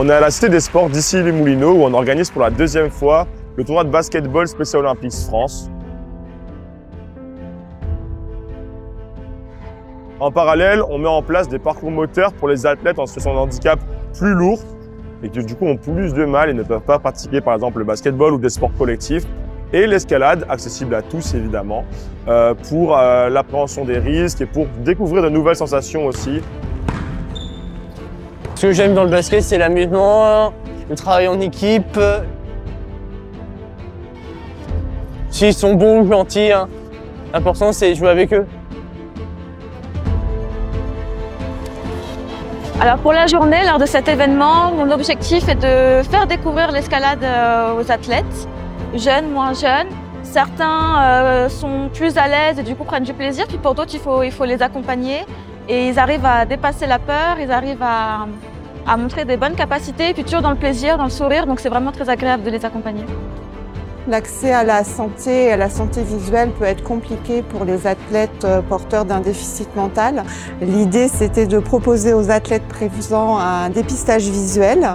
On est à la Cité des Sports d'Issy-les-Moulineaux où on organise pour la deuxième fois le tournoi de basketball Special Olympics France. En parallèle, on met en place des parcours moteurs pour les athlètes en situation de handicap plus lourds et qui du coup ont plus de mal et ne peuvent pas pratiquer par exemple le basketball ou des sports collectifs. Et l'escalade, accessible à tous évidemment, pour l'appréhension des risques et pour découvrir de nouvelles sensations aussi. Ce que j'aime dans le basket, c'est l'amusement, le travail en équipe. S'ils sont bons ou gentils, l'important c'est jouer avec eux. Alors pour la journée, lors de cet événement, mon objectif est de faire découvrir l'escalade aux athlètes, jeunes, moins jeunes. Certains sont plus à l'aise et du coup prennent du plaisir, puis pour d'autres il faut les accompagner et ils arrivent à dépasser la peur, ils arrivent à montrer des bonnes capacités, puis toujours dans le plaisir, dans le sourire, donc c'est vraiment très agréable de les accompagner. L'accès à la santé visuelle peut être compliqué pour les athlètes porteurs d'un déficit mental. L'idée, c'était de proposer aux athlètes présents un dépistage visuel.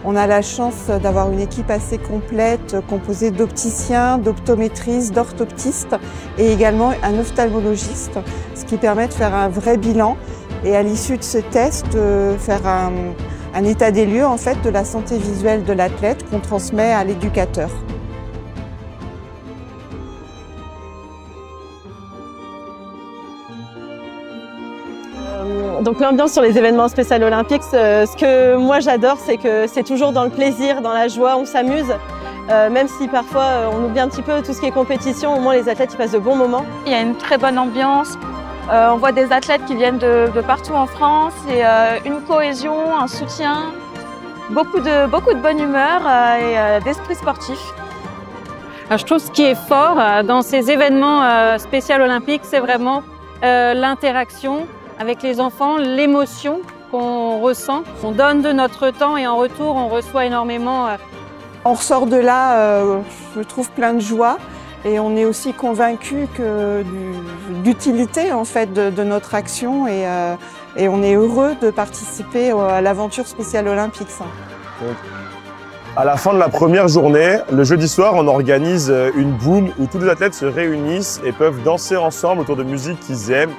On a la chance d'avoir une équipe assez complète composée d'opticiens, d'optométristes, d'orthoptistes et également un ophtalmologiste, ce qui permet de faire un vrai bilan et à l'issue de ce test, faire un état des lieux en fait, de la santé visuelle de l'athlète qu'on transmet à l'éducateur. Donc l'ambiance sur les événements Special Olympics, ce que moi j'adore, c'est que c'est toujours dans le plaisir, dans la joie, on s'amuse. Même si parfois on oublie un petit peu tout ce qui est compétition, au moins les athlètes ils passent de bons moments. Il y a une très bonne ambiance, on voit des athlètes qui viennent de partout en France et une cohésion, un soutien, beaucoup de bonne humeur et d'esprit sportif. Alors, je trouve ce qui est fort dans ces événements Special Olympiques, c'est vraiment l'interaction avec les enfants, l'émotion qu'on ressent. On donne de notre temps et en retour, on reçoit énormément. On ressort de là, je trouve, plein de joie et on est aussi convaincu d'utilité en fait de notre action et on est heureux de participer à l'aventure Special Olympics. À la fin de la première journée, le jeudi soir, on organise une boom où tous les athlètes se réunissent et peuvent danser ensemble autour de musique qu'ils aiment.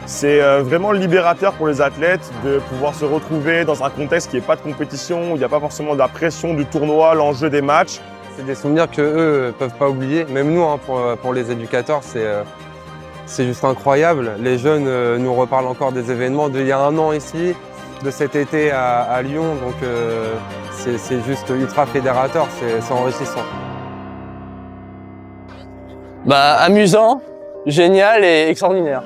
C'est vraiment libérateur pour les athlètes de pouvoir se retrouver dans un contexte qui n'est pas de compétition, où il n'y a pas forcément de la pression du tournoi, l'enjeu des matchs. C'est des souvenirs qu'eux ne peuvent pas oublier. Même nous, pour les éducateurs, c'est juste incroyable. Les jeunes nous reparlent encore des événements d'il y a un an ici, de cet été à Lyon. Donc c'est juste ultra fédérateur, c'est enrichissant. Amusant, génial et extraordinaire.